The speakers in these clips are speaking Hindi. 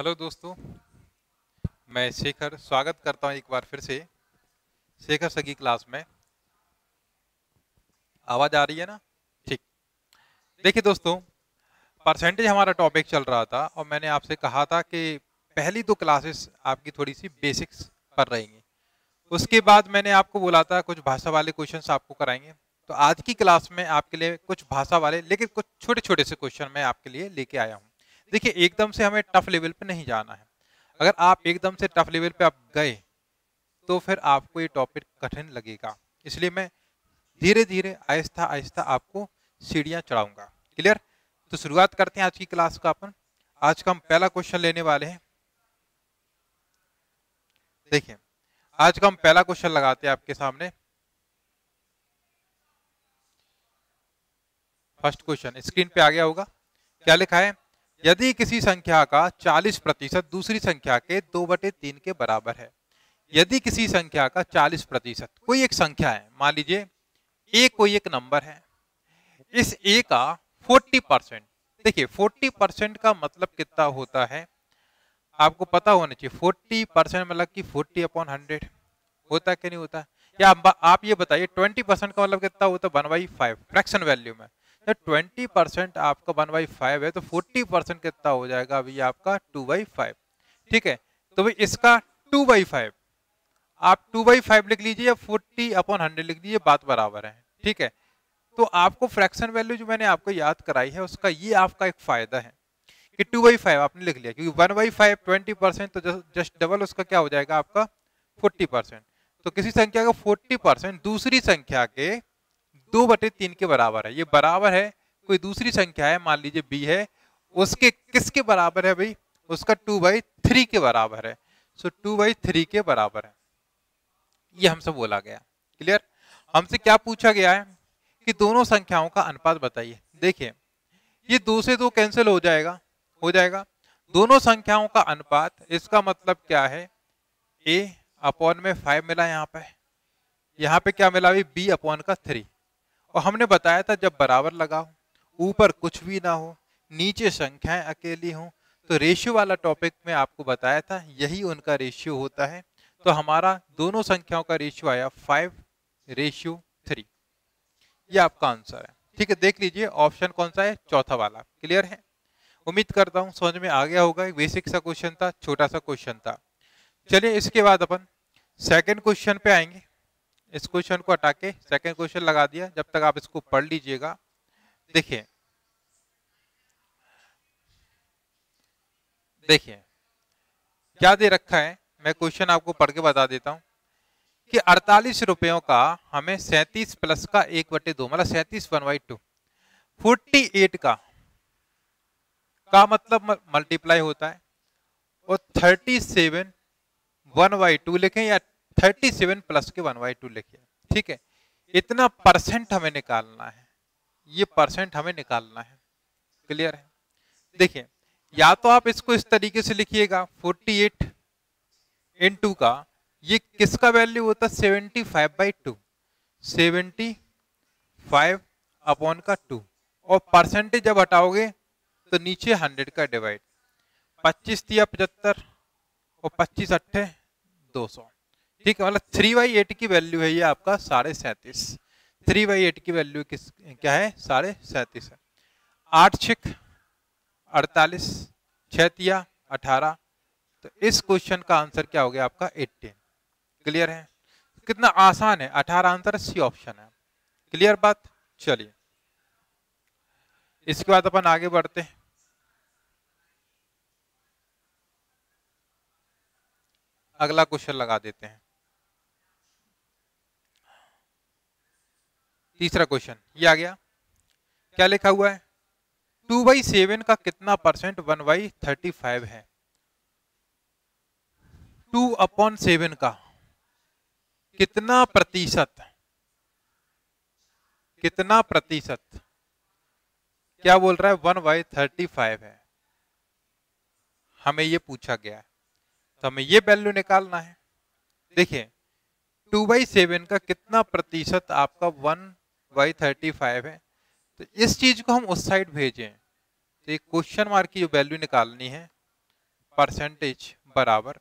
हेलो दोस्तों, मैं शेखर स्वागत करता हूं एक बार फिर से शेखर सर की क्लास में। आवाज आ रही है ना? ठीक। देखिए दोस्तों, परसेंटेज हमारा टॉपिक चल रहा था और मैंने आपसे कहा था कि पहली दो क्लासेस आपकी थोड़ी सी बेसिक्स पर रहेंगी। उसके बाद मैंने आपको बोला था कुछ भाषा वाले क्वेश्चंस आपको कराएंगे। तो आज की क्लास में आपके लिए कुछ भाषा वाले लेकिन कुछ छोटे छोटे से क्वेश्चन मैं आपके लिए लेके आया हूँ। देखिए, एकदम से हमें टफ लेवल पे नहीं जाना है। अगर आप एकदम से टफ लेवल पे आप गए तो फिर आपको ये टॉपिक कठिन लगेगा। इसलिए मैं धीरे धीरे आहिस्ता आहिस्ता आपको सीढ़ियां चढ़ाऊंगा। क्लियर? तो शुरुआत करते हैं आज की क्लास का। अपन आज का हम पहला क्वेश्चन लेने वाले हैं। देखिए, आज का हम पहला क्वेश्चन लगाते हैं आपके सामने। फर्स्ट क्वेश्चन स्क्रीन पे आ गया होगा। क्या लिखा है? यदि किसी संख्या का 40% दूसरी संख्या के 2/3 के बराबर है। यदि किसी संख्या का 40%, कोई एक संख्या है, मान लीजिए ए कोई एक नंबर है, इस ए का 40%। देखिए 40% का मतलब कितना होता है आपको पता होना चाहिए। 40% मतलब कि 40/100 होता है कि नहीं होता? या आप ये बताइए 20% का मतलब कितना होता है? 1/5 फ्रैक्शन वैल्यू में। जब 20% आपका 1/5 है तो 40% कितना हो जाएगा अभी आपका 2/5। ठीक है, तो भाई इसका 2/5 आप 2/5 लिख लीजिए या 40/100 लिख लीजिए, बात बराबर है। ठीक है, तो आपको फ्रैक्शन वैल्यू जो मैंने आपको याद कराई है उसका ये आपका एक फायदा है कि 2/5 आपने लिख लिया, क्योंकि 1/5 20% तो जस्ट डबल उसका क्या हो जाएगा आपका 40%। तो किसी संख्या का 40% दूसरी संख्या के 2/3 के बराबर है। ये बराबर है कोई दूसरी संख्या है, मान लीजिए बी है, उसके किसके बराबर है भाई? उसका 2/3 के बराबर है। सो 2/3 के बराबर है, ये हमसे बोला गया। क्लियर? हमसे क्या पूछा गया है कि दोनों संख्याओं का अनुपात बताइए। देखिए, ये 2 से 2 कैंसिल हो जाएगा। दोनों संख्याओं का अनुपात, इसका मतलब क्या है? a/में 5 मिला, यहाँ पे क्या मिला? b/3। और हमने बताया था जब बराबर लगा हो, ऊपर कुछ भी ना हो, नीचे संख्याएं अकेली हों, तो रेशियो वाला टॉपिक में आपको बताया था यही उनका रेशियो होता है। तो हमारा दोनों संख्याओं का रेशियो आया 5:3। ये आपका आंसर है। ठीक है, देख लीजिए ऑप्शन कौन सा है? चौथा वाला। क्लियर है? उम्मीद करता हूं समझ में आ गया होगा। एक बेसिक सा क्वेश्चन था, छोटा सा क्वेश्चन था। चलिए इसके बाद अपन सेकंड क्वेश्चन पे आएंगे। इस क्वेश्चन को हटा के सेकंड क्वेश्चन लगा दिया, जब तक आप इसको पढ़ लीजिएगा। देखिए क्या दे रखा है, मैं क्वेश्चन आपको पढ़ के बता देता हूं कि 48 रुपयों का हमें 37 प्लस का 1/2 मतलब 37 1/2 48 का मतलब मल्टीप्लाई होता है, और 37 1/2 लिखें या 37 प्लस के 1/2 लिखें। ठीक है, इतना परसेंट हमें निकालना है, ये परसेंट हमें निकालना है। क्लियर है? देखिए, या तो आप इसको इस तरीके से लिखिएगा 48 इंटू का ये किसका वैल्यू होता है? 75/2, 75/2, और परसेंटेज जब हटाओगे तो नीचे 100 का डिवाइड, 25 तिया 75 और 25 अट्ठे 200। ठीक है, मतलब 3/8 की वैल्यू है ये आपका 37.5। 3/8 की वैल्यू क्या है? 37.5 है। 8 6 48, 6 तिया 18, तो इस क्वेश्चन का आंसर क्या हो गया आपका? 18। क्लियर है? कितना आसान है, 18 आंसर, सी ऑप्शन है। क्लियर बात? चलिए इसके बाद अपन आगे बढ़ते हैं। अगला क्वेश्चन लगा देते हैं। तीसरा क्वेश्चन ये आ गया। क्या लिखा हुआ है? 2/7 का कितना परसेंट 1/35 है? 2/7 का कितना प्रतिशत? कितना प्रतिशत? क्या बोल रहा है? 1/35 है, हमें ये पूछा गया है, तो हमें ये वैल्यू निकालना है। देखिए 2/7 का कितना प्रतिशत आपका 1/35 है, तो इस चीज को हम उस साइड भेजें, तो एक क्वेश्चन मार्क की जो वैल्यू निकालनी है, परसेंटेज बराबर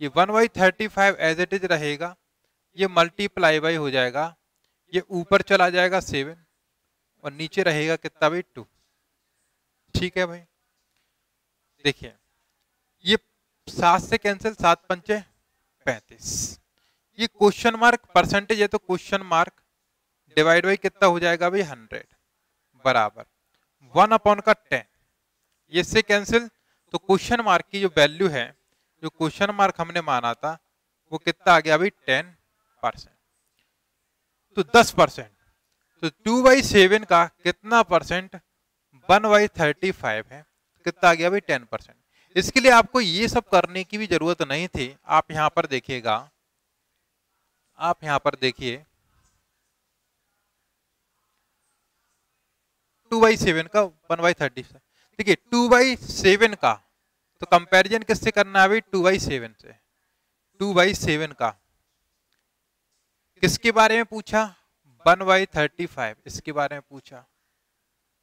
ये 1/35 एज इट इज रहेगा, ये मल्टीप्लाई बाई हो जाएगा, ये ऊपर चला जाएगा 7 और नीचे रहेगा कितना भाई 2। ठीक है भाई, देखिए ये 7 से कैंसिल, 7 पंचे 35, ये क्वेश्चन मार्क परसेंटेज है तो क्वेश्चन मार्क डिवाइड बाई कितना हो जाएगा भाई 100 बराबर 1/10, ये से कैंसिल, तो क्वेश्चन मार्क की जो वैल्यू है, जो क्वेश्चन मार्क हमने माना था वो कितना आ गया भाई 10%, तो 10%, तो 2/7 का कितना परसेंट 1/35 है, कितना आ गया भाई 10%। इसके लिए आपको ये सब करने की भी जरूरत नहीं थी। आप यहां पर देखिएगा, आप यहां पर देखिए 2/7 का 1/35, देखिए 2/7 का तो कंपैरिजन किससे करना है भाई 2/7 से। 2/7 का किसके बारे में पूछा 1/35, इसके बारे में पूछा,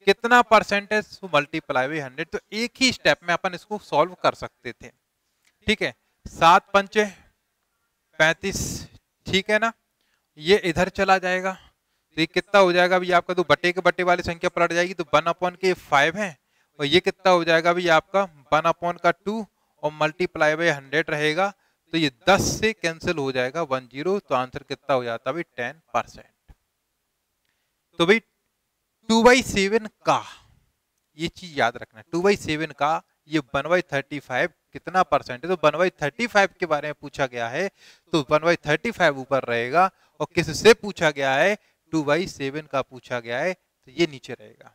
कितना परसेंटेज मल्टीप्लाई बाई 100, तो एक ही स्टेप में अपन इसको सॉल्व कर सकते थे। ठीक है, 7 पंचे 35, ठीक है ना, ये इधर चला जाएगा तो ये कितना हो जाएगा भी आपका, तो बटे के बटे वाली संख्या पलट जाएगी, तो 1/5 है, और ये कितना हो जाएगा भी आपका 1/2 और मल्टीप्लाई बाई 100 रहेगा, तो ये 10 से कैंसिल हो जाएगा 10, तो आंसर कितना हो जाता है भाई 10%। तो भाई 2/7 का ये चीज याद रखना, 2/7 का ये 1/35 कितना परसेंट है, तो 1/35 के बारे में पूछा गया है तो 1/35 ऊपर रहेगा, और किससे पूछा गया है 2/7 का पूछा गया है तो ये नीचे रहेगा।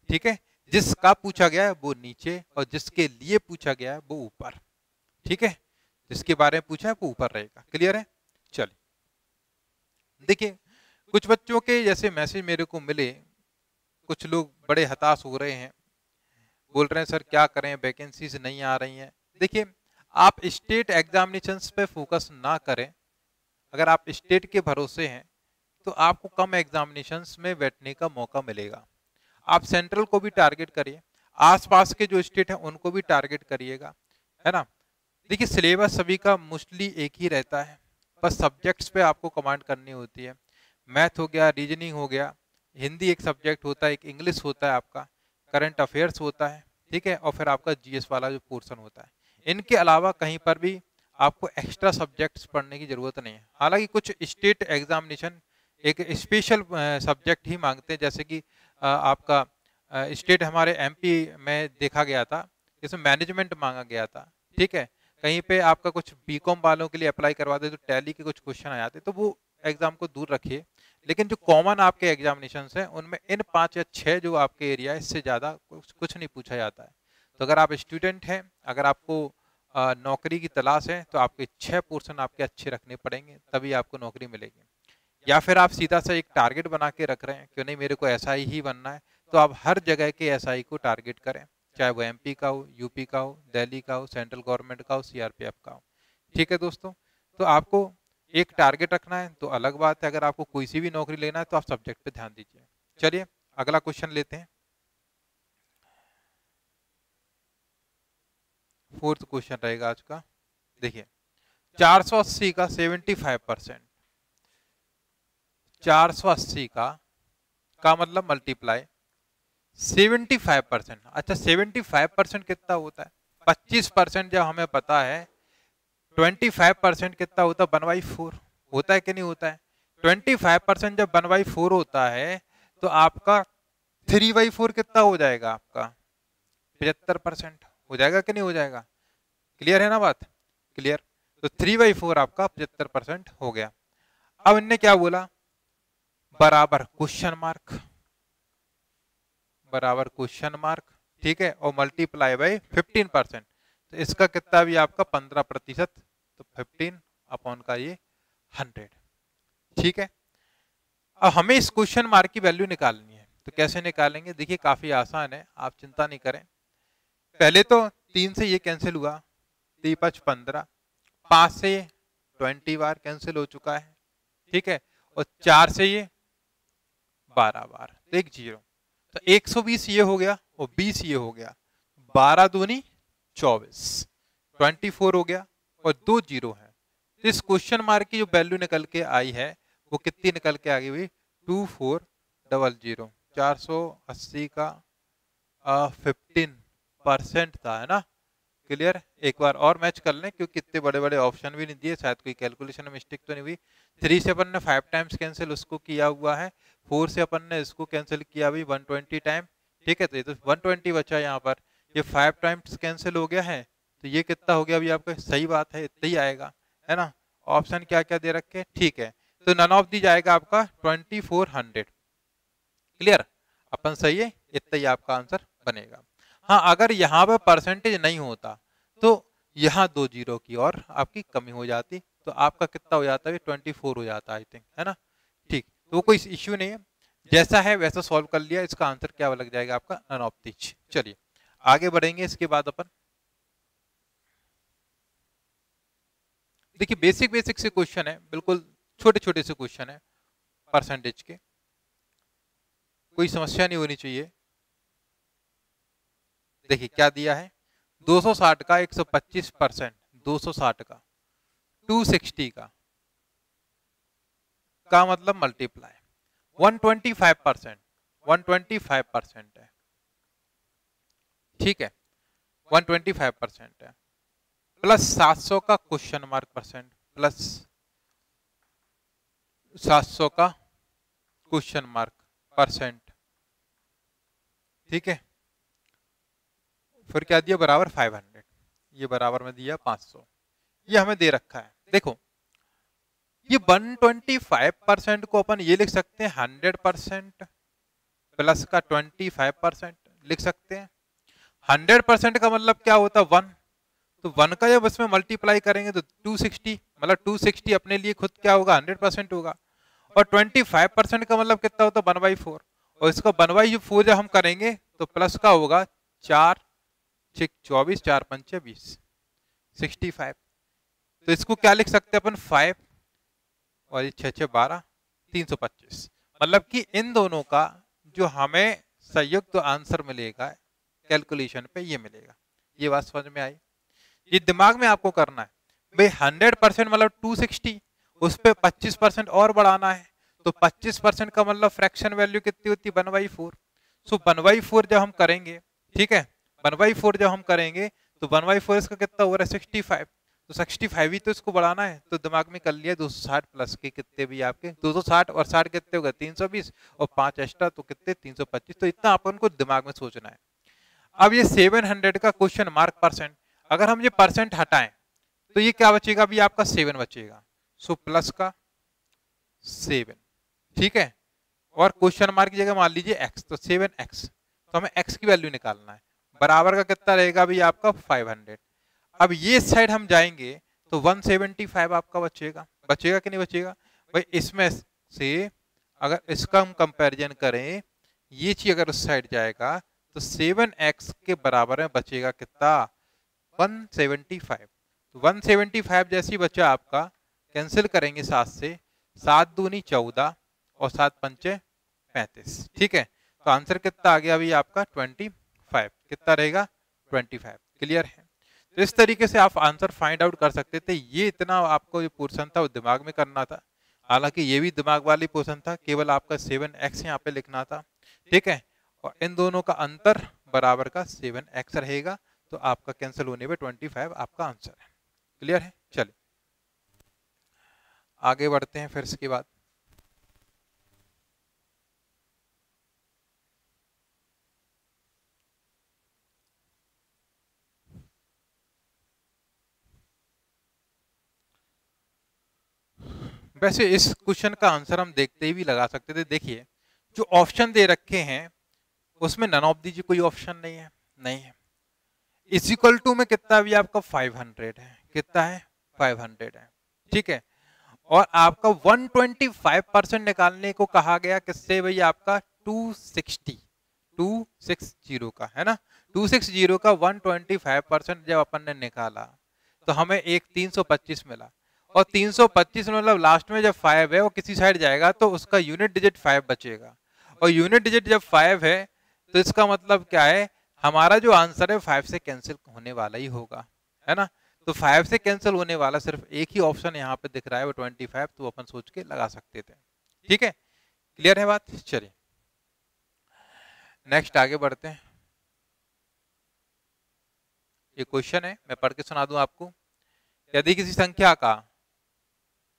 ठीक है, जिसका पूछा गया है वो नीचे और जिसके लिए पूछा गया है वो ऊपर। ठीक है, जिसके बारे में पूछा है वो ऊपर रहेगा। क्लियर है? चलिए देखिए, कुछ बच्चों के जैसे मैसेज मेरे को मिले, कुछ लोग बड़े हताश हो रहे हैं, बोल रहे हैं सर क्या करें, वैकेंसीज नहीं आ रही हैं। देखिए, आप स्टेट एग्जामिनेशंस पे फोकस ना करें। अगर आप स्टेट के भरोसे हैं तो आपको कम एग्जामिनेशंस में बैठने का मौका मिलेगा। आप सेंट्रल को भी टारगेट करिए, आसपास के जो स्टेट हैं उनको भी टारगेट करिएगा, है ना। देखिए, सिलेबस सभी का मोस्टली एक ही रहता है, बस सब्जेक्ट्स पे आपको कमांड करनी होती है। मैथ हो गया, रीजनिंग हो गया, हिंदी एक सब्जेक्ट होता है, एक इंग्लिश होता है, आपका करंट अफेयर्स होता है, ठीक है, और फिर आपका जीएस वाला जो पोर्शन होता है। इनके अलावा कहीं पर भी आपको एक्स्ट्रा सब्जेक्ट्स पढ़ने की जरूरत नहीं है। हालांकि कुछ स्टेट एग्जामिनेशन एक स्पेशल सब्जेक्ट ही मांगते हैं, जैसे कि आपका स्टेट हमारे एमपी में देखा गया था, इसमें मैनेजमेंट मांगा गया था। ठीक है, कहीं पे आपका कुछ बीकॉम वालों के लिए अप्लाई करवाते तो टैली के कुछ क्वेश्चन आ जाते, तो वो एग्जाम को दूर रखिए। लेकिन जो कॉमन आपके एग्जामिनेशन हैं उनमें इन 5 या 6 जो आपके एरिया है, इससे ज़्यादा कुछ नहीं पूछा जाता है। तो अगर आप स्टूडेंट हैं, अगर आपको नौकरी की तलाश है, तो आपके 6 पोर्शन आपके अच्छे रखने पड़ेंगे, तभी आपको नौकरी मिलेगी। या फिर आप सीधा सा एक टारगेट बना के रख रहे हैं कि नहीं मेरे को एसआई ही बनना है, तो आप हर जगह के एसआई को टारगेट करें, चाहे वो एमपी का हो, यूपी का हो, दिल्ली का हो, सेंट्रल गवर्नमेंट का हो, सीआरपीएफ का हो। ठीक है दोस्तों, तो आपको एक टारगेट रखना है तो अलग बात है, अगर आपको कोई सी भी नौकरी लेना है तो आप सब्जेक्ट पे ध्यान दीजिए। चलिए अगला क्वेश्चन लेते हैं, 4th क्वेश्चन रहेगा आज का। देखिए, 480 का 75%, 480 का मतलब मल्टीप्लाई 75%। अच्छा, 75% कितना होता है? 25% जब हमें पता है, 25% कितना होता है? 1/4 होता है कि नहीं होता है? 25% जब 1/4 होता है तो आपका 3/4 कितना हो जाएगा? आपका 75% हो जाएगा कि नहीं हो जाएगा? क्लियर है ना बात? क्लियर। तो 3/4 आपका 75% हो गया। अब इनने क्या बोला? बराबर क्वेश्चन मार्क, बराबर क्वेश्चन मार्क, ठीक है, और मल्टीप्लाई बाई 15%, तो इसका कितना भी आपका 15%, तो 15 अपॉन का ये 100। ठीक है, अब हमें इस क्वेश्चन मार्क की वैल्यू निकालनी है, तो कैसे निकालेंगे? देखिए काफी आसान है, आप चिंता नहीं करें। पहले तो 3 से ये कैंसिल हुआ, 3×5 15, 5 से ये 20 बार कैंसिल हो चुका है, ठीक है, और 4 से ये 12 बार, तो एक 0, तो 120 ये हो गया और 20 ये हो गया, 12 दूनी 24, 24 हो गया और 2 जीरो है। तो इस क्वेश्चन मार्क की जो वैल्यू निकल के आई है वो कितनी निकल के आ गई हुई? 2400। 480 का 15% था, है ना। क्लियर? एक बार और मैच कर लें क्योंकि इतने बड़े बड़े ऑप्शन भी नहीं दिए, शायद कोई कैलकुलेशन में मिस्टेक तो नहीं हुई। 3 से अपन ने 5 टाइम्स कैंसिल उसको किया हुआ है, 4 से अपन ने इसको कैंसिल किया भी 120 टाइम। ठीक है, तो ये तो 120 बचा यहाँ पर। ये 5 टाइम्स कैंसिल हो गया है, तो ये कितना हो गया अभी आपका? सही बात है, इतना ही आएगा, है ना। ऑप्शन क्या क्या दे रखे? ठीक है, तो नन ऑफ दी जाएगा आपका 2400। क्लियर? अपन सही है, इतना ही आपका आंसर बनेगा। हाँ, अगर यहाँ पर परसेंटेज नहीं होता तो यहाँ 2 जीरो की और आपकी कमी हो जाती, तो आपका कितना हो जाता है? 24 हो जाता आई थिंक, है ना। ठीक, तो वो कोई इश्यू नहीं है, जैसा है वैसा सॉल्व कर लिया। इसका आंसर क्या लग जाएगा आपका? None of this. चलिए आगे बढ़ेंगे। इसके बाद अपन देखिए बेसिक बेसिक से क्वेश्चन है, बिल्कुल छोटे छोटे से क्वेश्चन है परसेंटेज के, कोई समस्या नहीं होनी चाहिए। देखिए क्या दिया है? 260 का 125%, 260 का 260 का मतलब मल्टीप्लाई 125%, 125% है। ठीक है, 125% है, प्लस 700 का क्वेश्चन मार्क परसेंट, प्लस 700 का क्वेश्चन मार्क परसेंट। ठीक है, फिर क्या दिया? बराबर 500, ये बराबर में दिया 500। ये हमें दे रखा है। देखो ये 125% को अपन ये लिख सकते हैं 100% प्लस का 25% लिख सकते हैं। 100% का मतलब क्या होता है? 1, तो 1 का जब इसमें मल्टीप्लाई करेंगे तो 260, मतलब 260 अपने लिए खुद क्या होगा? 100% होगा। और 25% का मतलब कितना होता है? 1/4। और इसका 1/4 जब हम करेंगे तो प्लस का होगा 4 6 24, 4 5 20, 65। तो इसको क्या लिख सकते हैं अपन? 5 और ये 6 6 12, 325। मतलब कि इन दोनों का जो हमें संयुक्त आंसर मिलेगा कैलकुलेशन पे, ये मिलेगा। ये बात समझ में आई? ये दिमाग में आपको करना है भाई। 100% मतलब 260, उस पर 25% और बढ़ाना है, तो 25% का मतलब फ्रैक्शन वैल्यू कितनी होती है? 1/4। सो 1/4 जब हम करेंगे, ठीक है, 1/4 जब हम करेंगे तो 1/4 इसका कितना हो रहा है? 65। तो 65 ही तो इसको बढ़ाना है, तो दिमाग में कर लिया 260 प्लस के कितने भी आपके 260 और 60 कितने होगा? 320 और 5 एक्स्ट्रा तो कितने? 325। तो इतना अपन को दिमाग में सोचना है। अब ये 700 का क्वेश्चन मार्क परसेंट, अगर हम ये परसेंट हटाएं तो ये क्या बचेगा? अभी आपका 7 बचेगा। सो प्लस का 7, ठीक है, और क्वेश्चन मार्क की जगह मान लीजिए x, तो 7x। तो हमें x की वैल्यू निकालना है। बराबर का कितना रहेगा अभी आपका? 500। अब ये साइड हम जाएंगे तो 175 आपका बचेगा। बचेगा कि नहीं बचेगा भाई? इसमें से अगर इसका हम कंपैरिजन करें, ये चीज अगर उस साइड जाएगा तो 7x के बराबर में बचेगा कितना? 175। तो 175 जैसी बचा आपका, कैंसिल करेंगे 7 से, 7 दूनी 14 और 7 पंचे 35। ठीक है, तो आंसर कितना आ गया अभी आपका? 25। कितना रहेगा? 25। क्लियर है? तो इस तरीके से आप आंसर फाइंड आउट कर सकते थे। ये इतना आपको जो पोर्शन था वो दिमाग में करना था, हालांकि ये भी दिमाग वाली पोर्शन था, केवल आपका 7x यहाँ पे लिखना था। ठीक है, और इन दोनों का अंतर बराबर का 7x रहेगा, तो आपका कैंसिल होने पे 25 आपका आंसर है। क्लियर है? चलिए आगे बढ़ते हैं। फिर इसके बाद वैसे इस क्वेश्चन का आंसर हम देखते ही भी लगा सकते थे। देखिए जो ऑप्शन दे रखे हैं उसमें नन ऑफ दीजिए कोई ऑप्शन नहीं है, नहीं है। इज इक्वल टू में कितना भी आपका 500 है, कितना है? 500 है। ठीक है, और आपका 125% निकालने को कहा गया किससे भाई? आपका 260 का, है ना। 260 का 125% जब अपन ने निकाला तो हमें एक 325 मिला, और 325 मतलब लास्ट में जब 5 है वो किसी साइड जाएगा तो उसका यूनिट डिजिट 5 बचेगा, और यूनिट डिजिट जब 5 है तो इसका मतलब क्या है? हमारा जो आंसर है 5 से कैंसिल होने वाला ही होगा, है ना। तो 5 से कैंसिल होने वाला सिर्फ एक ही ऑप्शन यहाँ पे दिख रहा है, वो 25, तो अपन सोच के लगा सकते थे। ठीक है, क्लियर है बात? चलिए नेक्स्ट आगे बढ़ते हैं। ये क्वेश्चन है, मैं पढ़ के सुना दूं आपको। यदि किसी संख्या का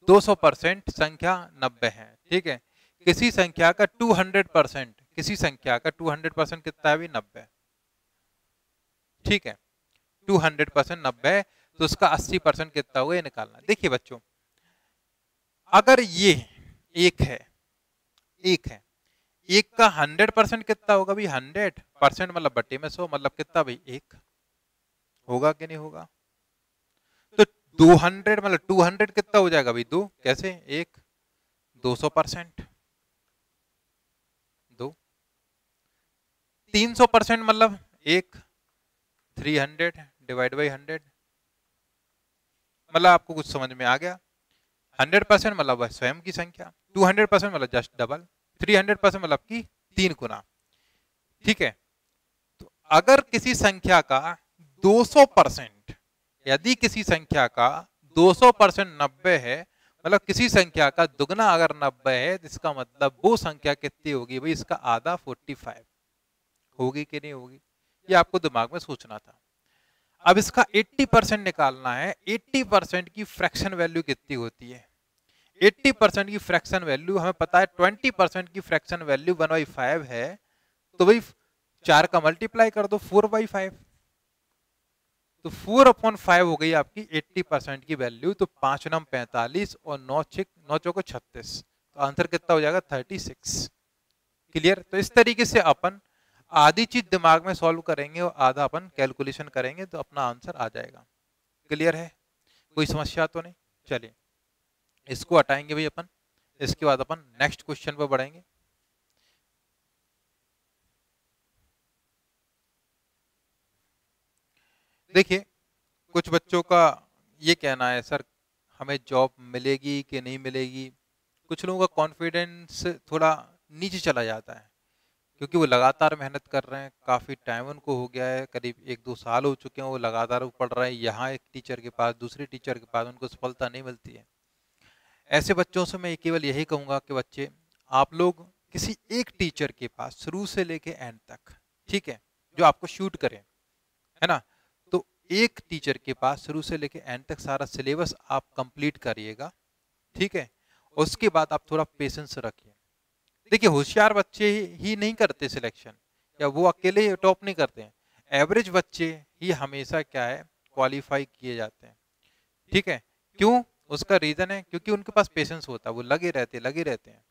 200% संख्या 90 है, ठीक है, किसी संख्या का 200%, किसी संख्या का 200% कितना है भी 90, ठीक है, 200% 90 है, तो उसका 80% कितना होगा ये निकालना। देखिए बच्चों, अगर ये एक है, एक है, एक का 100% कितना होगा भाई? 100% मतलब बट्टे में 100, मतलब कितना भाई? एक होगा कि नहीं होगा? तो 200 मतलब 200 कितना हो जाएगा भाई? दो। कैसे? एक 200%, दो। 300% मतलब एक 300 डिवाइड बाई 100, मतलब आपको कुछ समझ में आ गया? 100% मतलब वह स्वयं की संख्या, 200% मतलब जस्ट डबल, 300% मतलब की 3 गुना। ठीक है, तो अगर किसी संख्या का 200%, यदि किसी संख्या का 200% 90 है, मतलब किसी संख्या का दुगना अगर 90 है, तो इसका मतलब वो संख्या कितनी होगी भाई? इसका आधा 45 होगी कि नहीं होगी? ये आपको दिमाग में सोचना था। अब इसका 80% निकालना है। 80% की फ्रैक्शन वैल्यू कितनी होती है? 80% की फ्रैक्शन वैल्यू हमें पता है, 20% की फ्रैक्शन वैल्यू 1/5 है, तो भाई 4 का मल्टीप्लाई कर दो 4/5, तो 4/5 हो गई आपकी 80% की वैल्यू। तो 5 9 45 और 9 चौको 36, तो आंसर कितना हो जाएगा? 36। क्लियर? तो इस तरीके से अपन आधी चीज दिमाग में सॉल्व करेंगे और आधा अपन कैलकुलेशन करेंगे, तो अपना आंसर आ जाएगा। क्लियर है? कोई समस्या तो नहीं? चलिए इसको हटाएंगे भाई अपन, इसके बाद अपन नेक्स्ट क्वेश्चन पर बढ़ेंगे। देखिए कुछ बच्चों का ये कहना है, सर हमें जॉब मिलेगी कि नहीं मिलेगी। कुछ लोगों का कॉन्फिडेंस थोड़ा नीचे चला जाता है, क्योंकि वो लगातार मेहनत कर रहे हैं, काफ़ी टाइम उनको हो गया है, करीब 1-2 साल हो चुके हैं, वो लगातार वो पढ़ रहे हैं, यहाँ एक टीचर के पास, दूसरे टीचर के पास, उनको सफलता नहीं मिलती है। ऐसे बच्चों से मैं केवल यही कहूँगा कि बच्चे, आप लोग किसी एक टीचर के पास शुरू से लेके एंड तक, ठीक है, जो आपको शूट करे, है ना, तो एक टीचर के पास शुरू से लेके एंड तक सारा सिलेबस आप कंप्लीट करिएगा। ठीक है, उसके बाद आप थोड़ा पेशेंस रखिए। देखिए होशियार बच्चे ही नहीं करते सिलेक्शन, या वो अकेले टॉप नहीं करते हैं, एवरेज बच्चे ही हमेशा क्या है, क्वालिफाई किए जाते हैं। ठीक है, क्यों? उसका रीजन है क्योंकि उनके पास पेशेंस होता है, वो लगे रहते हैं।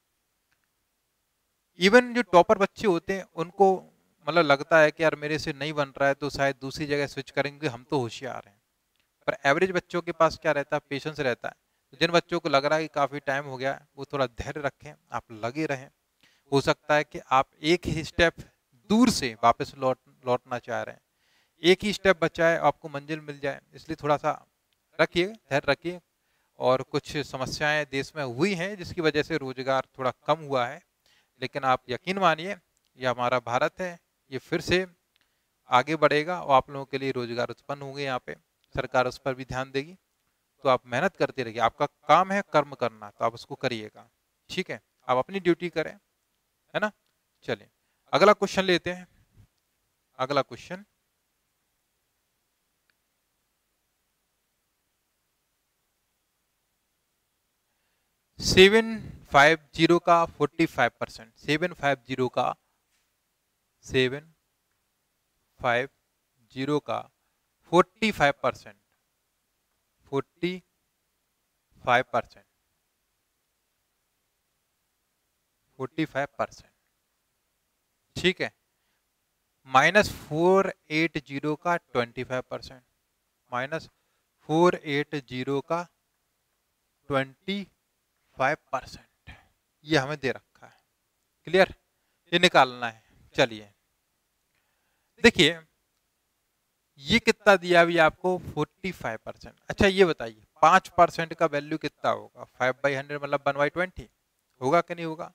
इवन जो टॉपर बच्चे होते हैं उनको मतलब लगता है कि यार मेरे से नहीं बन रहा है, तो शायद दूसरी जगह स्विच करेंगे, हम तो होशियार हैं। पर एवरेज बच्चों के पास क्या रहता है? पेशेंस रहता है। तो जिन बच्चों को लग रहा है कि काफ़ी टाइम हो गया, वो थोड़ा धैर्य रखें, आप लगे रहें। हो सकता है कि आप एक ही स्टेप दूर से वापस लौटना चाह रहे हैं, एक ही स्टेप बचा है, आपको मंजिल मिल जाए, इसलिए थोड़ा सा रखिए, धैर्य रखिए। और कुछ समस्याएं देश में हुई हैं जिसकी वजह से रोजगार थोड़ा कम हुआ है, लेकिन आप यकीन मानिए ये हमारा भारत है, ये फिर से आगे बढ़ेगा और आप लोगों के लिए रोजगार उत्पन्न होंगे। यहाँ पे सरकार उस पर भी ध्यान देगी, तो आप मेहनत करते रहिए। आपका काम है कर्म करना, तो आप उसको करिएगा। ठीक है, आप अपनी ड्यूटी करें, है ना। चलिए अगला क्वेश्चन लेते हैं। अगला क्वेश्चन, सेवन 750 का 45%, 750 का 750 का 45%, 45%, 45%, ठीक है, -480 का 25%, -480 का 25%, ये हमें दे रखा है। क्लियर? ये निकालना है। चलिए देखिए ये कितना दिया अभी आपको? 45%। अच्छा ये बताइए 5% का वैल्यू कितना होगा? 5/100 मतलब 1/20 होगा कि नहीं होगा?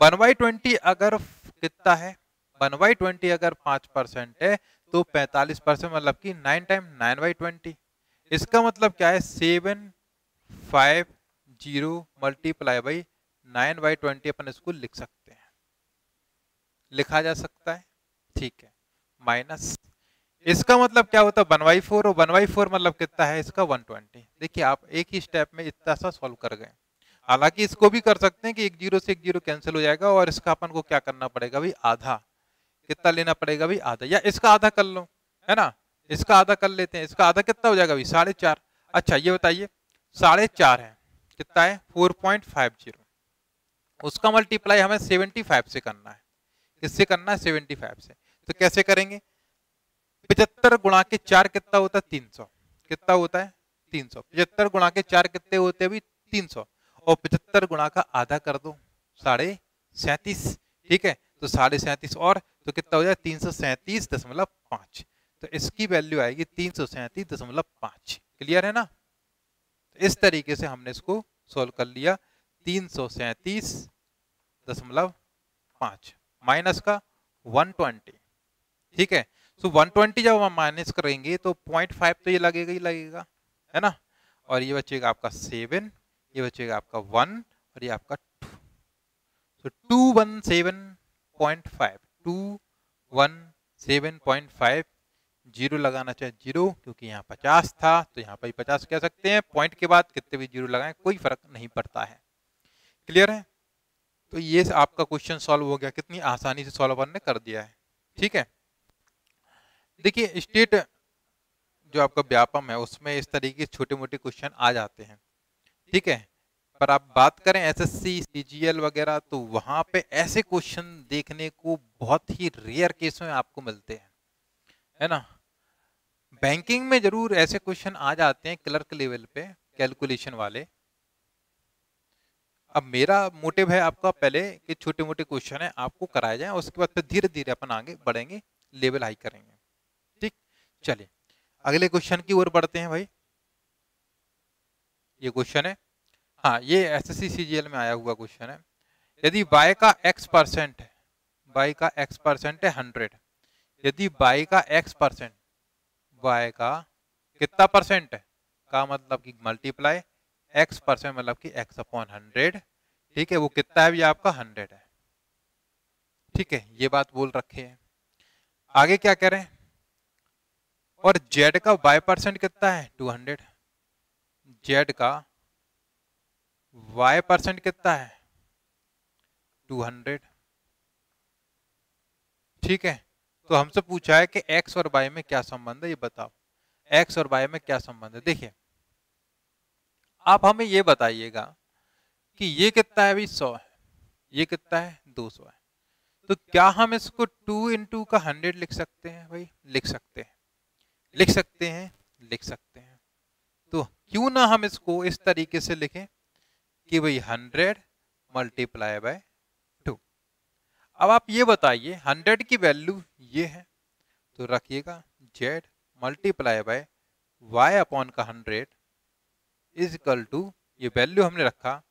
1/20 अगर कितना है? 1/20 अगर 5% है, तो 45% मतलब कि 9 टाइम 9/20, इसका मतलब क्या है 750 मल्टीप्लाई बाई 9/20 अपन इसको लिख सकते हैं, लिखा जा सकता है, ठीक है। माइनस इसका मतलब क्या होता है 1/4, और 1/4 मतलब कितना है इसका 120। देखिए आप एक ही स्टेप में इतना सा सॉल्व कर गए। हालांकि इसको भी कर सकते हैं कि एक जीरो से एक जीरो कैंसिल हो जाएगा, और इसका अपन को क्या करना पड़ेगा भाई, आधा। कितना लेना पड़ेगा भाई, आधा, या इसका आधा कर लो, है ना। इसका आधा कर लेते हैं, इसका आधा कितना हो जाएगा भाई 4.5। अच्छा ये बताइए 4.5 है, कितना है 4.50, उसका मल्टीप्लाई हमें 75 से करना है। किससे करना है, 75 से। तो कैसे करेंगे, 75 गुणा के 4 कितना होता है 300, कितना होता है 300। 75 गुणा के 4 कितने होते हैं भाई 300, और 75 गुणा का आधा कर दो 37.5, ठीक है। तो 37.5 और तो कितना हो जाए 337.5, तो इसकी वैल्यू आएगी 337.5। क्लियर है ना। तो इस तरीके से हमने इसको सोल्व कर लिया। 337.5 माइनस का 120, ठीक है। सो 120 जब हम माइनस करेंगे तो 0.5 तो ये लगेगा ही लगेगा, है ना। और ये बचेगा आपका 7, ये बचेगा आपका 1, और ये आपका 2। तो 217.5, 217.5, जीरो लगाना चाहे जीरो, क्योंकि यहाँ 50 था तो यहाँ पर 50 कह सकते हैं। पॉइंट के बाद कितने भी जीरो लगाएं कोई फर्क नहीं पड़ता है। क्लियर है। तो ये आपका क्वेश्चन सॉल्व हो गया, कितनी आसानी से सॉल्व करने कर दिया है, ठीक है। देखिए स्टेट जो आपका व्यापम है उसमें इस तरीके के छोटे मोटे क्वेश्चन आ जाते हैं, ठीक है। पर आप बात करें एसएससी सीजीएल वगैरह, तो वहां पे ऐसे क्वेश्चन देखने को बहुत ही रेयर केस में आपको मिलते हैं, है ना। बैंकिंग में जरूर ऐसे क्वेश्चन आ जाते हैं क्लर्क लेवल पे, कैलकुलेशन वाले। अब मेरा मोटिव है आपका पहले कि छोटे मोटे क्वेश्चन है आपको कराए जाए, उसके बाद फिर धीरे धीरे अपन आगे बढ़ेंगे, लेवल हाई करेंगे, ठीक। चलिए अगले क्वेश्चन की ओर बढ़ते हैं भाई। ये क्वेश्चन है, हाँ ये एसएससी सीजीएल में आया हुआ क्वेश्चन है। यदि y का x% है, y का x% है 100, यदि y का x%, y का कितना परसेंट है का मतलब कि मल्टीप्लाई x% मतलब कि x/100, ठीक है। वो कितना है भी आपका 100 है, ठीक है। ये बात बोल रखे हैं। आगे क्या कह रहे हैं, और z का y% कितना है 200, z का y% कितना है 200, ठीक है। तो हमसे पूछा है कि x और y में क्या संबंध है, ये बताओ x और y में क्या संबंध है। देखिए आप हमें ये बताइएगा कि ये कितना है अभी 100 है, ये कितना है 200 है। तो क्या हम इसको 2 इंटू का 100 लिख सकते हैं भाई, लिख सकते हैं, लिख सकते हैं, लिख सकते हैं। तो क्यों ना हम इसको इस तरीके से लिखें कि भाई 100 मल्टीप्लाई बाय 2। अब आप ये बताइए 100 की वैल्यू ये है, तो रखिएगा z multiply by y/100 is equal to, ये वैल्यू हमने रखा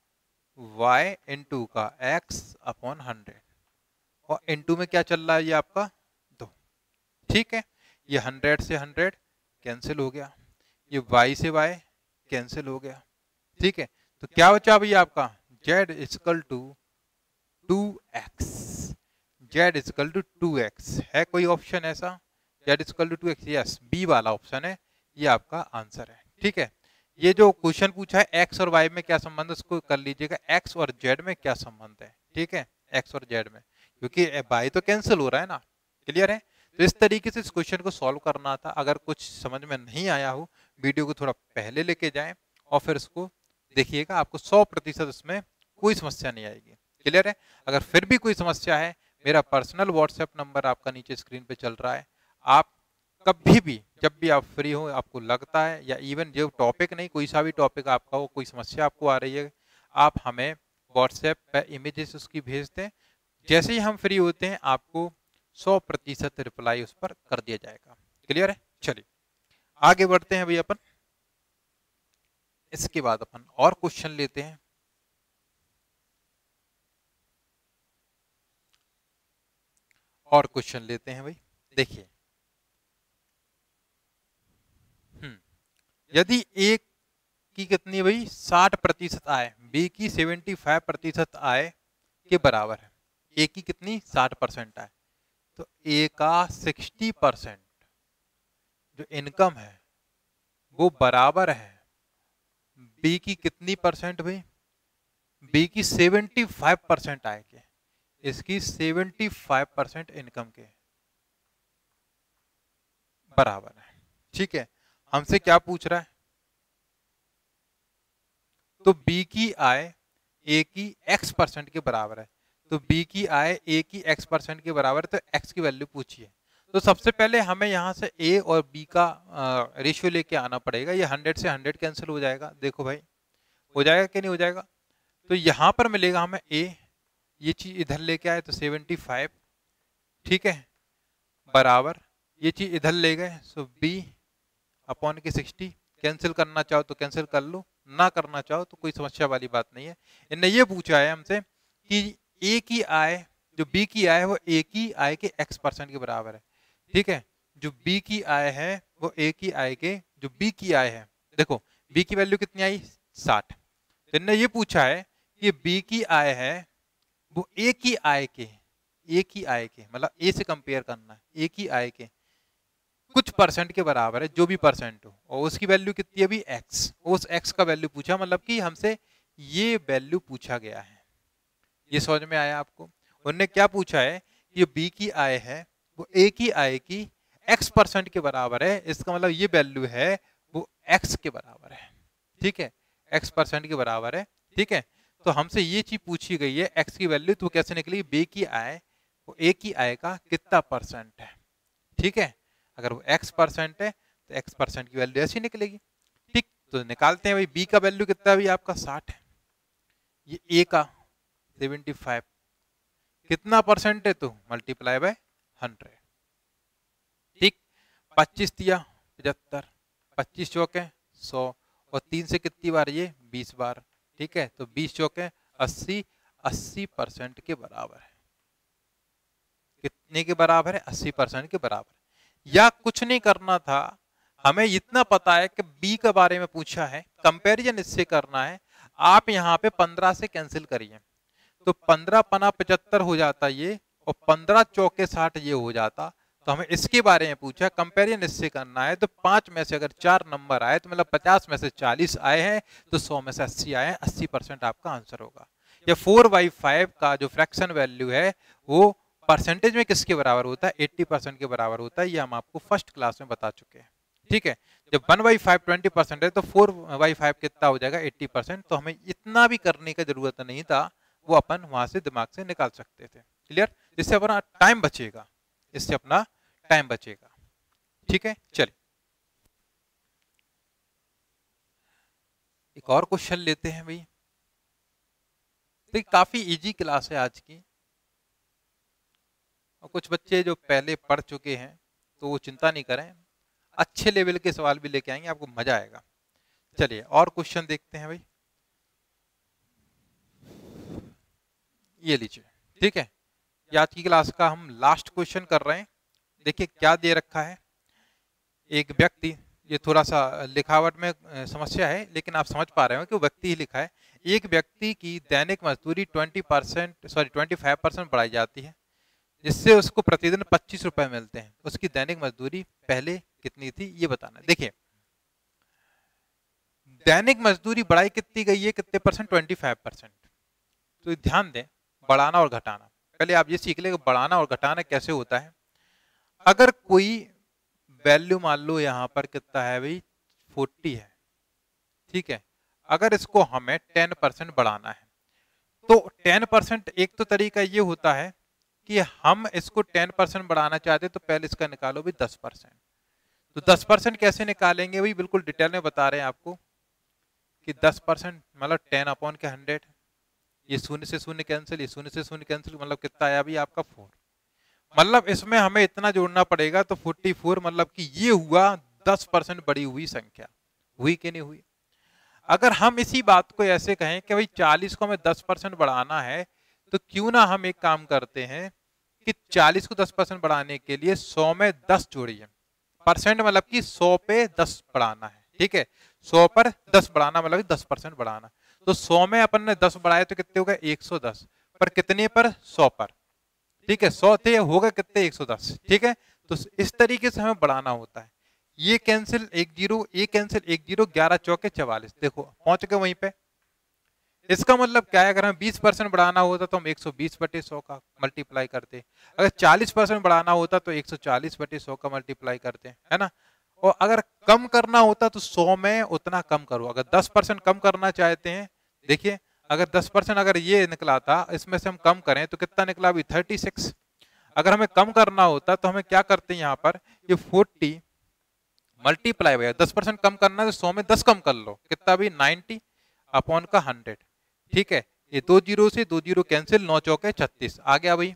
y इंटू का x/100, और इंटू में क्या चल रहा है ये आपका 2, ठीक है। ये 100 से 100 कैंसिल हो गया, ये y से y कैंसिल हो गया, ठीक है। तो क्या बचा भैया आपका z equal to 2x, z equal to 2x है कोई ऑप्शन ऐसा, z equal to 2x, yes B वाला ऑप्शन है, ये आपका आंसर है, ठीक है। ये जो क्वेश्चन पूछा है x और y में क्या संबंध, उसको कर लीजिएगा x और z में क्या संबंध है, ठीक है। x और z में, क्योंकि y तो कैंसिल हो रहा है ना, क्लियर है। तो इस तरीके से इस क्वेश्चन को सॉल्व करना था। अगर कुछ समझ में नहीं आया हो, वीडियो को थोड़ा पहले लेके जाएं और फिर इसको देखिएगा, आपको 100% इसमें कोई समस्या नहीं आएगी, क्लियर है। अगर फिर भी कोई समस्या है, मेरा पर्सनल व्हाट्सएप नंबर आपका नीचे स्क्रीन पे चल रहा है। आप कभी भी जब भी आप फ्री हो, आपको लगता है, या इवन जो टॉपिक नहीं कोई सा भी टॉपिक आपका हो, कोई समस्या आपको आ रही है, आप हमें व्हाट्सएप पे इमेजेस उसकी भेज दें। जैसे ही हम फ्री होते हैं आपको 100% रिप्लाई उस पर कर दिया जाएगा, क्लियर है। चलिए आगे बढ़ते हैं भैया अपन। इसके बाद अपन और क्वेश्चन लेते हैं। और क्वेश्चन लेते हैं भाई। देखिए यदि ए की कितनी भाई 60% आय, बी की 75% आय के बराबर है, ए की कितनी 60% आय, तो ए का 60% जो इनकम है वो बराबर है बी की कितनी परसेंट भाई, बी की 75% आय के, इसकी 75% इनकम के बराबर है। ठीक है, हमसे क्या पूछ रहा है, तो बी की आय ए की x% के बराबर है, तो बी की आय ए की x% के बराबर है, तो x की वैल्यू पूछिए। तो सबसे पहले हमें यहाँ से ए और बी का रेशियो लेके आना पड़ेगा। ये 100 से 100 कैंसिल हो जाएगा, देखो भाई हो जाएगा कि नहीं हो जाएगा। तो यहाँ पर मिलेगा हमें ए, ये चीज इधर लेके आए तो 75, ठीक है, बराबर ये चीज इधर ले गए, सो बी अपॉन के 60, कैंसिल करना चाहो तो कैंसिल कर लो, ना करना चाहो तो कोई समस्या वाली बात नहीं है। इन्हें ये पूछा है हमसे कि ए की आय, जो बी की आय है वो ए की आय के x% के बराबर है, ठीक है, जो बी की आय है वो ए की आय के, जो बी की आय है, देखो बी की वैल्यू कितनी आई 60, तो इन्हें ये पूछा है कि बी की आय है वो ए की आय के, ए की आय के मतलब ए से कंपेयर करना है, ए की आय के कुछ परसेंट के बराबर है, जो भी परसेंट हो, और उसकी वैल्यू कितनी है अभी x, उस x का वैल्यू पूछा, मतलब कि हमसे ये वैल्यू पूछा गया है। ये समझ में आया आपको? उन्होंने क्या पूछा है, ये b की आय है वो a की आय की x% के बराबर है, इसका मतलब ये वैल्यू है वो x के बराबर है, ठीक है, x% के बराबर है, ठीक है। तो हमसे ये चीज पूछी गई है x की वैल्यू, तो कैसे निकली, b की आय वो a की आय का कितना परसेंट है, ठीक है, अगर वो x% है तो x% की वैल्यू ऐसी निकलेगी, ठीक। तो निकालते हैं भाई, b का वैल्यू कितना है भाई आपका 60 है, ये a का 75, कितना परसेंट है तो मल्टीप्लाई बाय 100, ठीक, 25 दिया 75, 25 चौके 100, और 3 से कितनी बार ये 20 बार, ठीक है, तो 20 चौके 80, 80% के बराबर है, कितने के बराबर है 80% के बराबर। या कुछ नहीं करना था, हमें इतना पता है कि बी के बारे में पूछा है, कंपैरिजन इससे करना है, आप यहाँ पे 15 से कैंसिल करिए, तो 15 पना 75 हो जाता ये, और 15 चौके 60 ये हो जाता, तो हमें इसके बारे में पूछा, कंपैरिजन इससे करना है, तो 5 में से अगर 4 नंबर आए तो मतलब 50 में से 40 आए हैं, तो 100 में से 80 आए हैं, 80% आपका आंसर होगा। या 4/5 का जो फ्रैक्शन वैल्यू है वो परसेंटेज में किसके बराबर होता है, 80% के बराबर होता है, ये हम आपको फर्स्ट क्लास में बता चुके हैं, ठीक है। जब 1/5 20% है तो 4/5 कितना हो जाएगा 80%, तो हमें इतना भी करने की जरूरत नहीं था, वो अपन वहां से दिमाग से निकाल सकते थे, क्लियर, इससे अपना टाइम बचेगा, इससे अपना टाइम बचेगा, ठीक है। चलिए एक और क्वेश्चन लेते हैं भाई, तो काफी इजी क्लास है आज की, और कुछ बच्चे जो पहले पढ़ चुके हैं तो वो चिंता नहीं करें, अच्छे लेवल के सवाल भी लेके आएंगे, आपको मजा आएगा। चलिए और क्वेश्चन देखते हैं भाई, ये लीजिए, ठीक है, ये आज की क्लास का हम लास्ट क्वेश्चन कर रहे हैं। देखिए क्या दे रखा है, एक व्यक्ति, ये थोड़ा सा लिखावट में समस्या है लेकिन आप समझ पा रहे हो कि वो व्यक्ति ही लिखा है, एक व्यक्ति की दैनिक मजदूरी 25% बढ़ाई जाती है, जिससे उसको प्रतिदिन 25 रुपए मिलते हैं, उसकी दैनिक मजदूरी पहले कितनी थी ये बताना है। देखिए दैनिक मजदूरी बढ़ाई कितनी गई है, कितने परसेंट, 25%, तो ध्यान दें बढ़ाना और घटाना, पहले आप ये सीख ले बढ़ाना और घटाना कैसे होता है। अगर कोई वैल्यू मान लो यहाँ पर कितना है भाई 40 है, ठीक है, अगर इसको हमें 10% बढ़ाना है, तो 10%, एक तो तरीका ये होता है कि हम इसको 10% बढ़ाना चाहते तो पहले इसका निकालो भी 10%, तो 10% कैसे निकालेंगे भाई, बिल्कुल डिटेल में बता रहे हैं आपको कि 10% मतलब 10/100, ये शून्य से शून्य कैंसिल, ये शून्य से शून्य कैंसिल, मतलब कितना आया अभी आपका 4, मतलब इसमें हमें इतना जोड़ना पड़ेगा, तो 44, मतलब कि ये हुआ 10% बढ़ी हुई संख्या, हुई कि नहीं हुई। अगर हम इसी बात को ऐसे कहें कि भाई 40 को हमें 10% बढ़ाना है, तो क्यों ना हम एक काम करते हैं कि 40 को 10% बढ़ाने के लिए 100 में 10 जोड़िए, परसेंट मतलब कि 100 पे 10 बढ़ाना है, ठीक है। 100 पर 10 बढ़ाना मतलब 10% बढ़ाना। तो 100 में अपन ने 10 बढ़ाए तो कितने हो गए 110, पर कितने पर 100 पर, ठीक है 100 थे होगा कितने 110, ठीक है। तो इस तरीके से हमें बढ़ाना होता है। ये कैंसिल 1 0, ये कैंसिल 1 0, 11 चौके 44, देखो पहुंच गए वहीं पे। इसका मतलब क्या है, अगर हमें 20% बढ़ाना होता तो हम 120/100 का मल्टीप्लाई करते, अगर 40% बढ़ाना होता तो 140/100 का मल्टीप्लाई करते, है ना। और अगर कम करना होता तो 100 में उतना कम करो। अगर 10% कम करना चाहते हैं, देखिए अगर 10% अगर ये निकला था, इसमें से हम कम करें तो कितना निकला अभी 36। अगर हमें कम करना होता तो हमें क्या करते हैं, यहाँ पर ये 40 मल्टीप्लाई भैया 10% कम करना है तो 100 में 10 कम कर लो, कितना भी 90 अपॉन का 100, ठीक है। ये 2 0 से 2 0 कैंसिल, 9 चौके 36 आ गया भाई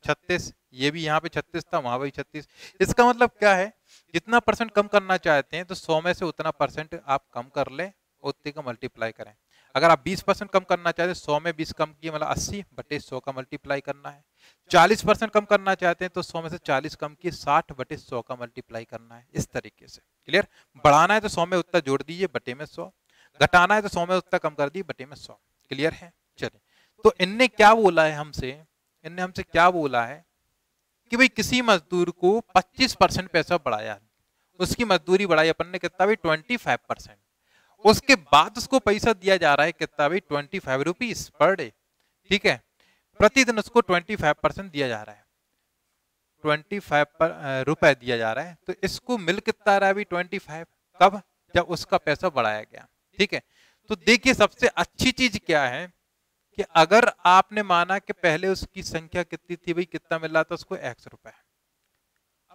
36। ये भी यहाँ पे 36 था, वहां भी 36। इसका मतलब क्या है, जितना परसेंट कम करना चाहते हैं तो 100 में से उतना परसेंट आप कम कर ले, उतने का मल्टीप्लाई करें। अगर आप 20% कम करना चाहते हैं 100 में 20 कम किए मतलब 80/100 का मल्टीप्लाई करना है। 40% कम करना चाहते हैं तो 100 में से 40 कम किए 60/100 का मल्टीप्लाई करना है। इस तरीके से क्लियर। बढ़ाना है तो 100 में उतना जोड़ दीजिए बटे में 100, घटाना है तो 100 में उतना कम कर दीजिए बटे में 100। क्लियर है। चलिए, तो इनने क्या बोला है हमसे, इनने हमसे क्या बोला है कि भाई किसी मजदूर को 25% पैसा बढ़ाया, उसकी मजदूरी बढ़ाई अपन ने कितना भी 25%, उसके बाद उसको पैसा दिया जा रहा है कितना भी 25 रुपीज पर डे, ठीक है। प्रतिदिन उसको 25% दिया जा रहा है, 25 रुपए दिया जा रहा है। तो इसको मिल कितना आ रहा है अभी 25, कब, जब उसका पैसा बढ़ाया गया, ठीक है। तो देखिए सबसे अच्छी चीज क्या है कि अगर आपने माना कि पहले उसकी संख्या कितनी थी भाई, कितना मिल रहा था उसको x रुपए,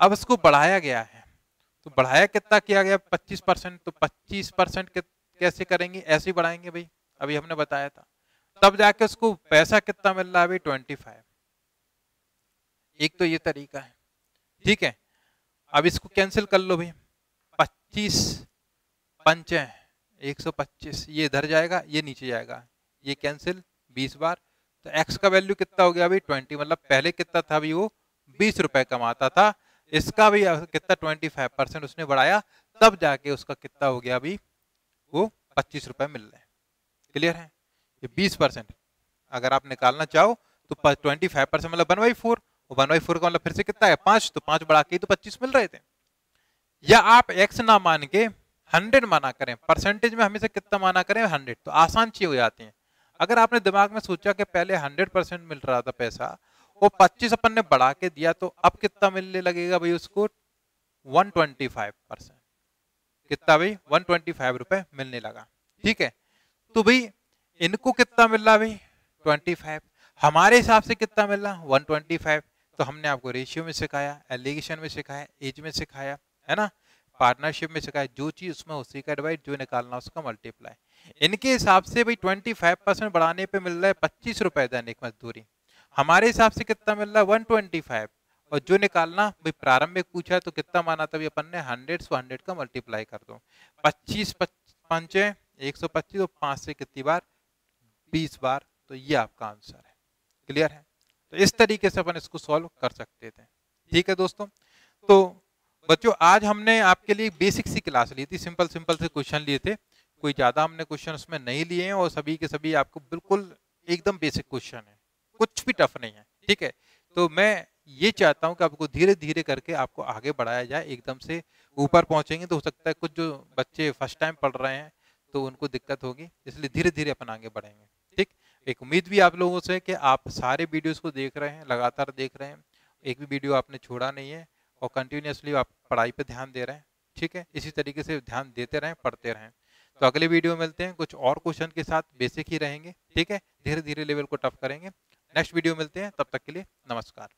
अब उसको बढ़ाया गया है, तो बढ़ाया कितना किया गया 25%, तो 25% कैसे करेंगे, ऐसे ही बढ़ाएंगे भाई, अभी हमने बताया था। तब जाके उसको पैसा कितना मिल रहा है भाई 25। एक तो ये तरीका है, ठीक है। अब इसको कैंसिल कर लो भाई, 25 पंच 125, ये इधर जाएगा ये नीचे जाएगा, ये कैंसिल 20 बार, तो x का वैल्यू कितना हो गया अभी 20, मतलब पहले कितना था अभी वो 20 रुपए कमाता था, इसका भी कितना 25% उसने बढ़ाया, तब जाके उसका कितना हो गया अभी वो 25 रुपए मिल रहे हैं। क्लियर है। ये 20% अगर आप निकालना चाहो तो 25% मतलब 1/4, 1/4 का मतलब फिर से कितना है 5, तो 5 बढ़ा के तो 25 मिल रहे थे। या आप x ना मान के 100 माना करें, परसेंटेज में हमेशा कितना माना करें 100, तो आसान चीज हो जाती है। अगर आपने दिमाग में सोचा कि पहले 100% मिल रहा था पैसा, वो 25 अपन ने बढ़ा के दिया, तो अब कितना मिलने लगेगा भाई उसको 125%, कितना भाई 125 रुपए मिलने लगा, ठीक है। तो भाई इनको कितना मिल रहा भाई 25, हमारे हिसाब से कितना मिल रहा 125। तो हमने आपको रेशियो में सिखाया, एलिगेशन में सिखाया, एज में सिखाया, है ना, पार्टनरशिप में सिखाया, जो चीज उसमें उसी का डिवाइड, जो निकालना उसका मल्टीप्लाई। इनके हिसाब से भाई 25% बढ़ाने पे मिल रहा है 25 रुपए दैनिक मजदूरी, हमारे हिसाब से कितना मिल रहा है 125, और जो निकालना भाई प्रारंभिक पूछा है तो कितना माना था अपन ने 100 से 100 का मल्टीप्लाई कर दो, 25 5 125, और 5 से कितनी बार 20 बार, तो ये आपका आंसर है। क्लियर है। तो इस तरीके से अपन इसको सॉल्व कर सकते थे, ठीक है दोस्तों। तो बच्चों आज हमने आपके लिए बेसिक सी क्लास ली थी, सिंपल सिंपल से क्वेश्चन लिए थे, कोई ज्यादा हमने क्वेश्चन उसमें नहीं लिए हैं, और सभी के सभी आपको बिल्कुल एकदम बेसिक क्वेश्चन है, कुछ भी टफ नहीं है, ठीक है। तो मैं ये चाहता हूं कि आपको धीरे धीरे करके आपको आगे बढ़ाया जाए, एकदम से ऊपर पहुंचेंगे तो हो सकता है कुछ जो बच्चे फर्स्ट टाइम पढ़ रहे हैं तो उनको दिक्कत होगी, इसलिए धीरे धीरे अपन आगे बढ़ेंगे, ठीक। एक उम्मीद भी आप लोगों से कि आप सारे वीडियोस को देख रहे हैं, लगातार देख रहे हैं, एक भी वीडियो आपने छोड़ा नहीं है, और कंटिन्यूसली आप पढ़ाई पे ध्यान दे रहे हैं, ठीक है। इसी तरीके से ध्यान देते रहें, पढ़ते रहें। तो अगले वीडियो में मिलते हैं कुछ और क्वेश्चन के साथ, बेसिक ही रहेंगे, ठीक है, धीरे धीरे लेवल को टफ करेंगे। नेक्स्ट वीडियो मिलते हैं, तब तक के लिए नमस्कार।